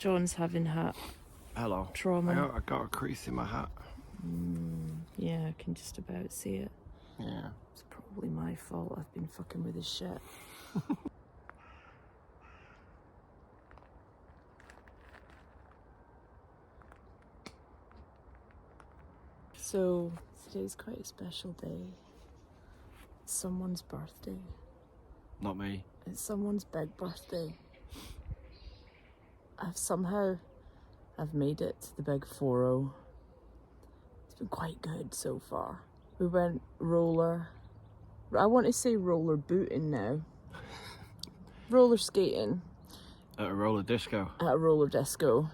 John's having hat Hello. trauma. I got a crease in my hat. Yeah, I can just about see it. Yeah. It's probably my fault. I've been fucking with his shit. So, today's quite a special day. It's someone's birthday. Not me. It's someone's big birthday. I've made it to the big 4-0. It's been quite good so far. We went I want to say roller booting now. Roller skating. At a roller disco. At a roller disco.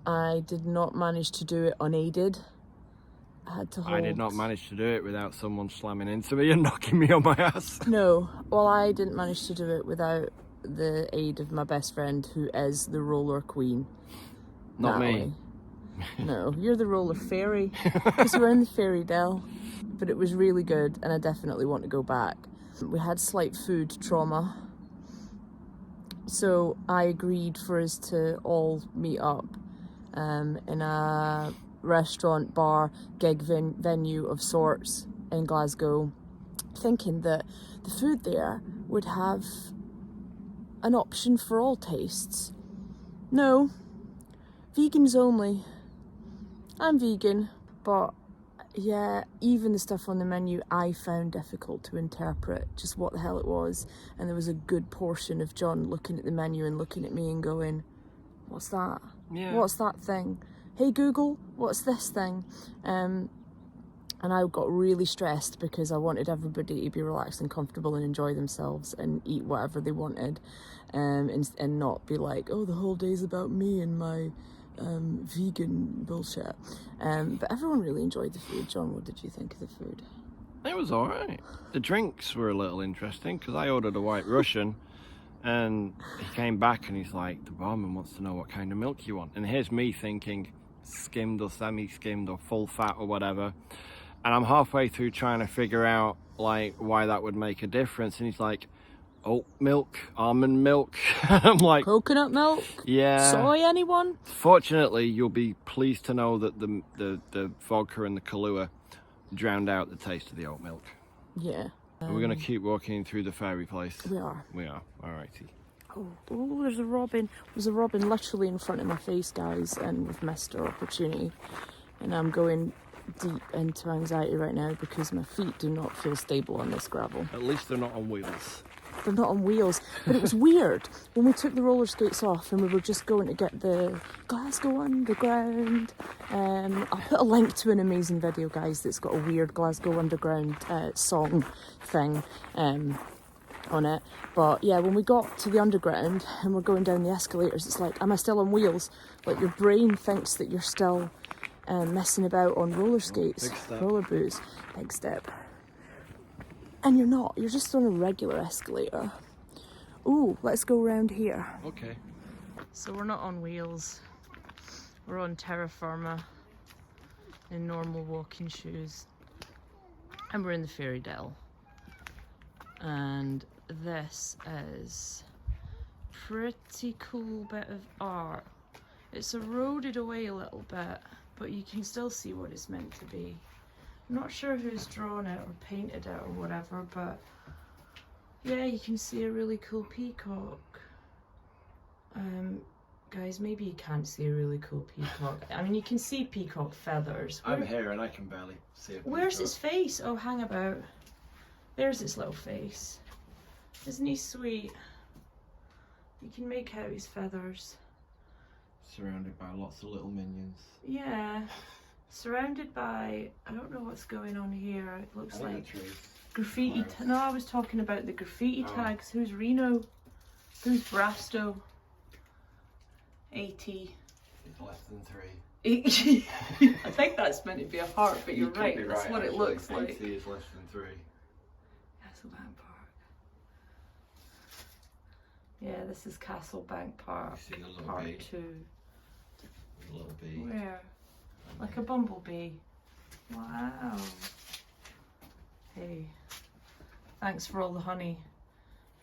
I did not manage to do it unaided. I did not manage to do it without someone slamming into me and knocking me on my ass. No, well, I didn't manage to do it without the aid of my best friend, who is the roller queen. Not Natalie. me. No, you're the roller fairy, because we're in the fairy Dell. But it was really good, and I definitely want to go back. We had slight food trauma, so I agreed for us to all meet up in a restaurant, bar, gig venue of sorts in Glasgow, thinking that the food there would have an option for all tastes. No, vegans only. I'm vegan, but yeah, even the stuff on the menu I found difficult to interpret just what the hell it was. And there was a good portion of John looking at the menu and looking at me and going, "What's that? Yeah. What's that thing? Hey Google, what's this thing?" And I got really stressed because I wanted everybody to be relaxed and comfortable and enjoy themselves and eat whatever they wanted, and not be like, "Oh, the whole day's about me and my vegan bullshit." But everyone really enjoyed the food. John, what did you think of the food? It was alright. The drinks were a little interesting because I ordered a white Russian and he came back and he's like, "The barman wants to know what kind of milk you want." And here's me thinking skimmed or semi-skimmed or full fat or whatever. And I'm halfway through trying to figure out like why that would make a difference. And he's like, "Oat milk, almond milk." I'm like, Coconut milk? yeah. Soy, anyone? Fortunately, you'll be pleased to know that the vodka and the Kahlua drowned out the taste of the oat milk. Yeah. And we're going to keep walking through the fairy place. We are. We are. Alrighty. Oh, there's a robin. There's a robin literally in front of my face, guys, and we've missed our opportunity. And I'm going deep into anxiety right now because my feet do not feel stable on this gravel. At least they're not on wheels. They're not on wheels, but it was weird when we took the roller skates off and we were just going to get the Glasgow Underground. I'll put a link to an amazing video, guys, that's got a weird Glasgow Underground song thing on it. But yeah, when we got to the Underground and we're going down the escalators, it's like, am I still on wheels? Like your brain thinks that you're still messing about on roller skates, roller boots. Big step. And you're not, you're just on a regular escalator. Ooh, let's go around here. Okay. So we're not on wheels. We're on terra firma in normal walking shoes. And we're in the Fairy Dell. And this is pretty cool bit of art. It's eroded away a little bit, but you can still see what it's meant to be. I'm not sure who's drawn it or painted it or whatever, but yeah, you can see a really cool peacock. Guys, maybe you can't see a really cool peacock. I mean, you can see peacock feathers. I'm here and I can barely see it. Where's its face? Oh, hang about. There's its little face. Isn't he sweet? You can make out his feathers. Surrounded by lots of little minions. Yeah. Surrounded by, I don't know what's going on here. It looks like graffiti. No, I was talking about the graffiti tags. Who's Reno? Who's Brasto? AT. It's less than 3. I think that's meant to be a heart, but you're right. That's what it looks like. AT is less than 3. Castlebank Park. Yeah, this is Castlebank Park. Part 2. A little bee. Where? Like a bumblebee. Wow. Hey, thanks for all the honey.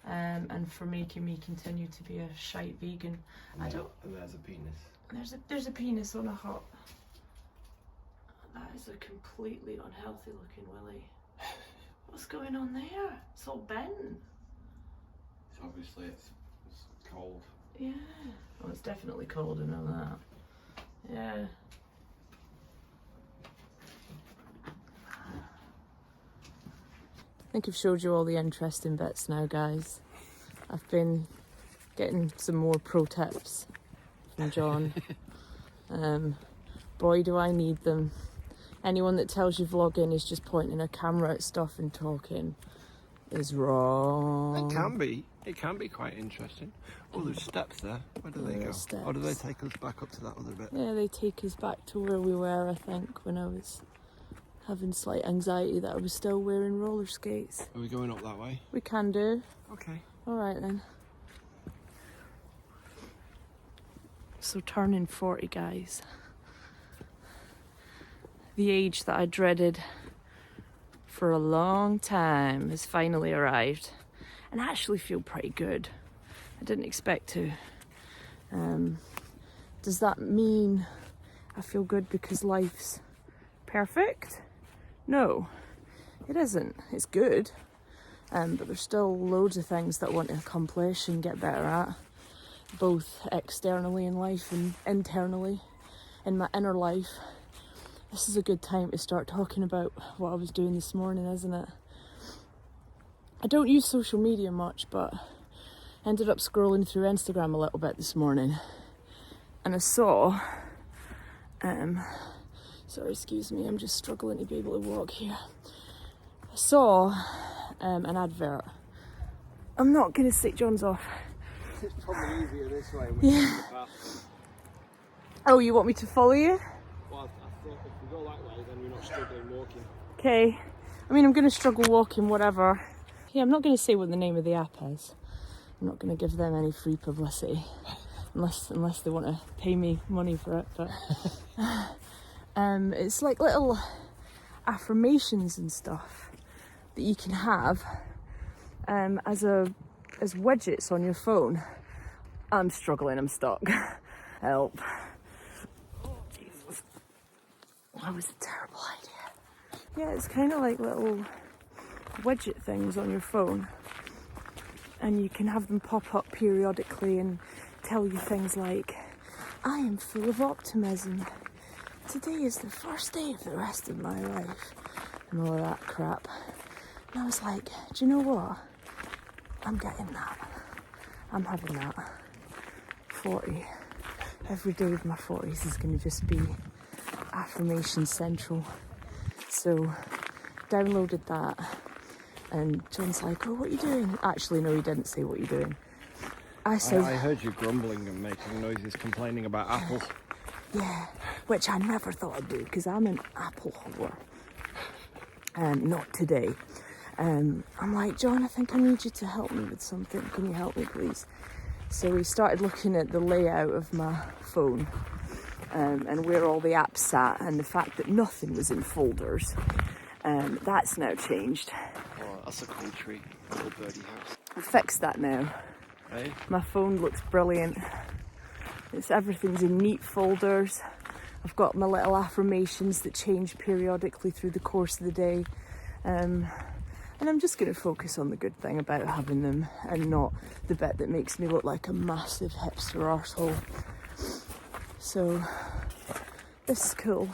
and for making me continue to be a shite vegan. I don't. And there's a penis. There's a penis on a hut. That is a completely unhealthy looking willy. What's going on there? It's all bent. Obviously it's cold. Yeah. Oh, it's definitely cold, I know that. Yeah. I think I've showed you all the interesting bits now, guys. I've been getting some more pro tips from John. Boy, do I need them. Anyone that tells you vlogging is just pointing a camera at stuff and talking is wrong. It can be quite interesting. Oh, there's steps there. Where do they go? Steps. Or do they take us back up to that other bit? Yeah, they take us back to where we were, I think, when I was having slight anxiety that I was still wearing roller skates. Are we going up that way? We can do. Okay. Alright then. So turning 40, guys. The age that I dreaded for a long time has finally arrived. And I actually feel pretty good. I didn't expect to. Does that mean I feel good because life's perfect? No, it isn't. It's good. But there's still loads of things that I want to accomplish and get better at. Both externally in life and internally in my inner life. This is a good time to start talking about what I was doing this morning, isn't it? I don't use social media much, but I ended up scrolling through Instagram a little bit this morning. And I saw, sorry, excuse me, I'm just struggling to be able to walk here. I saw an advert. I'm not going to say John's off. It's probably easier this way. Yeah. Oh, you want me to follow you? Well, I thought if we go that way, then you're not struggling walking. Okay. I mean, I'm going to struggle walking, whatever. Yeah, I'm not going to say what the name of the app is. I'm not going to give them any free publicity. Unless they want to pay me money for it. But it's like little affirmations and stuff that you can have as widgets on your phone. I'm struggling, I'm stuck. Help. Oh, Jesus. That was a terrible idea. Yeah, it's kind of like little widget things on your phone. And you can have them pop up periodically and tell you things like, I am full of optimism. Today is the first day of the rest of my life. And all of that crap. And I was like, do you know what? I'm getting that. I'm having that. 40. Every day of my 40s is going to just be affirmation central. So, downloaded that. And John's like, oh, what are you doing? Actually, no, he didn't say what you're doing. I said... I heard you grumbling and making noises, complaining about apples. Yeah, which I never thought I'd do, because I'm an apple whore. Not today. I'm like, John, I think I need you to help me with something. Can you help me, please? So we started looking at the layout of my phone and where all the apps sat, and the fact that nothing was in folders. That's now changed. Oh, that's a cool tree, a little birdie house. I fixed that now. Hey? My phone looks brilliant. Everything's in neat folders. I've got my little affirmations that change periodically through the course of the day. And I'm just going to focus on the good thing about having them and not the bit that makes me look like a massive hipster arsehole. So, this is cool.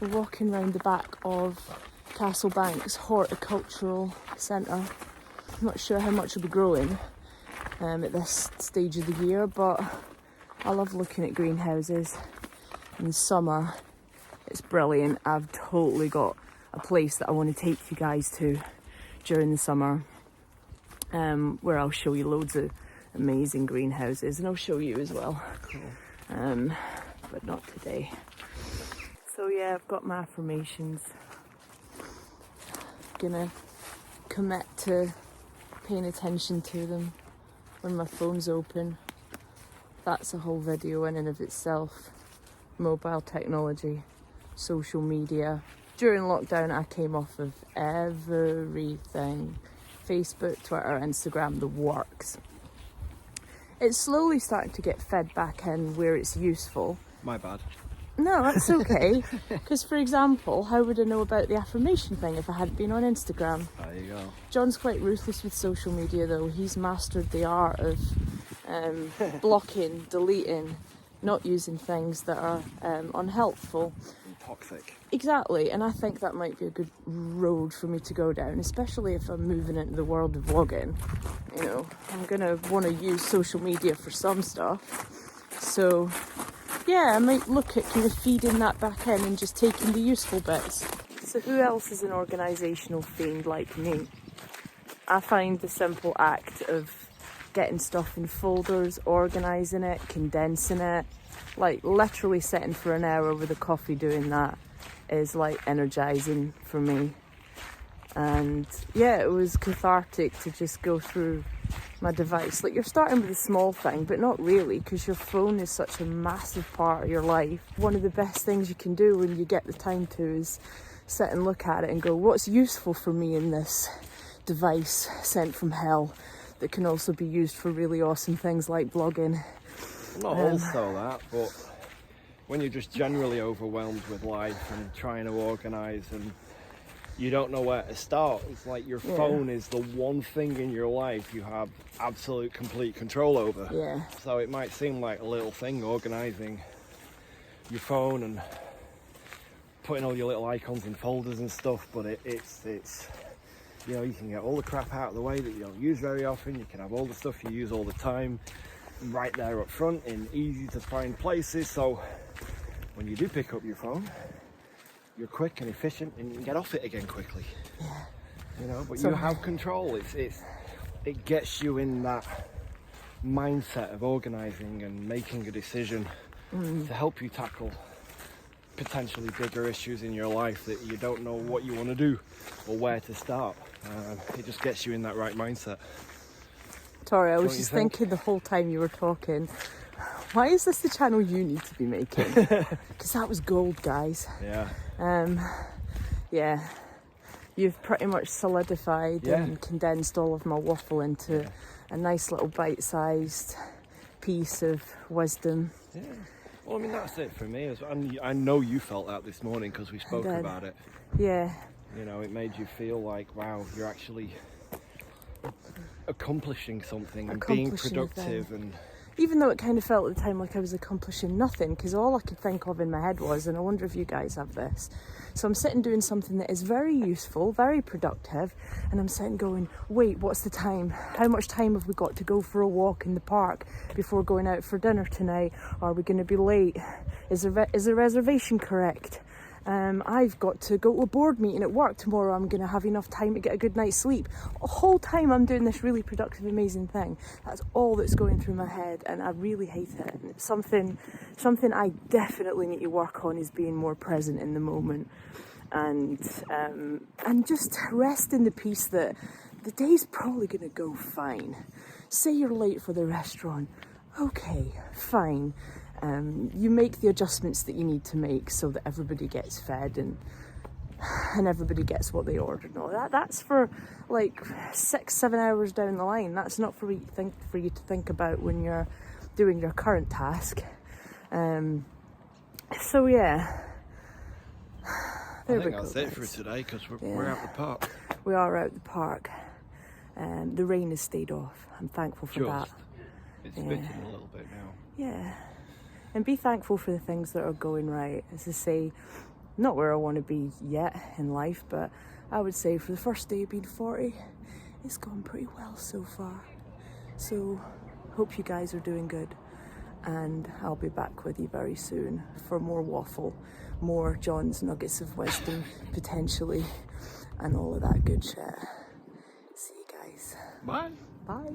We're walking around the back of Castlebank's horticultural centre. I'm not sure how much will be growing at this stage of the year, but I love looking at greenhouses. In the summer, it's brilliant. I've totally got a place that I want to take you guys to during the summer, where I'll show you loads of amazing greenhouses, and I'll show you as well. Cool. But not today. So yeah, I've got my affirmations. Gonna commit to paying attention to them when my phone's open. That's a whole video in and of itself. Mobile technology, social media. During lockdown, I came off of everything. Facebook, Twitter, Instagram, the works. It's slowly starting to get fed back in where it's useful. My bad. No, that's okay. Because, for example, how would I know about the affirmation thing if I hadn't been on Instagram? There you go. John's quite ruthless with social media, though. He's mastered the art of blocking, deleting, not using things that are unhelpful. Toxic. Exactly, and I think that might be a good road for me to go down, especially if I'm moving into the world of vlogging. You know, I'm gonna want to use social media for some stuff. So, yeah, I might look at kind of feeding that back in and just taking the useful bits. So who else is an organisational fiend like me? I find the simple act of getting stuff in folders, organising it, condensing it, like literally sitting for an hour with a coffee doing that is like energising for me. And yeah, it was cathartic to just go through my device. Like, you're starting with a small thing, but not really, because your phone is such a massive part of your life. One of the best things you can do when you get the time to is sit and look at it and go, what's useful for me in this device sent from hell that can also be used for really awesome things like blogging? Not also that, but when you're just generally overwhelmed with life and trying to organise and you don't know where to start, it's like your phone is the one thing in your life you have absolute complete control over. Yeah. So it might seem like a little thing, organising your phone and putting all your little icons in folders and stuff, but it's you know, you can get all the crap out of the way that you don't use very often. You can have all the stuff you use all the time right there up front in easy to find places, so when you do pick up your phone, you're quick and efficient and you can get off it again quickly. Yeah. You know, but So, you have control. It gets you in that mindset of organising and making a decision to help you tackle potentially bigger issues in your life that you don't know what you want to do or where to start. It just gets you in that right mindset. Sorry, I was Don't you just think? thinking the whole time you were talking, why is this the channel you need to be making? Because that was gold, guys. Yeah. Yeah, you've pretty much solidified and condensed all of my waffle into a nice little bite-sized piece of wisdom. Yeah. Well, I mean, that's it for me. And I know you felt that this morning because we spoke did. about it. Yeah. You know, it made you feel like, wow, you're actually accomplishing something and being Accomplishing a productive thing. and Even though it kind of felt at the time like I was accomplishing nothing, because all I could think of in my head was, and I wonder if you guys have this, so I'm sitting doing something that is very useful, very productive, and I'm sitting going, wait, what's the time? How much time have we got to go for a walk in the park before going out for dinner tonight? Are we going to be late? Is the reservation correct? I've got to go to a board meeting at work tomorrow. I'm going to have enough time to get a good night's sleep. The whole time I'm doing this really productive, amazing thing. That's all that's going through my head, and I really hate it. And it's something I definitely need to work on, is being more present in the moment, and just rest in the peace that the day's probably going to go fine. Say you're late for the restaurant. Okay, fine. You make the adjustments that you need to make so that everybody gets fed and everybody gets what they ordered. No, that's for like 6-7 hours down the line. That's not for you to think about when you're doing your current task. So yeah, I think that's it for today because we're out the park. We are out the park. The rain has stayed off. I'm thankful for that. It's spitting a little bit now. Yeah. And be thankful for the things that are going right. As I say, not where I want to be yet in life, but I would say for the first day of being 40, it's gone pretty well so far. So, hope you guys are doing good. And I'll be back with you very soon for more waffle, more John's nuggets of wisdom, potentially, and all of that good shit. See you guys. Bye. Bye.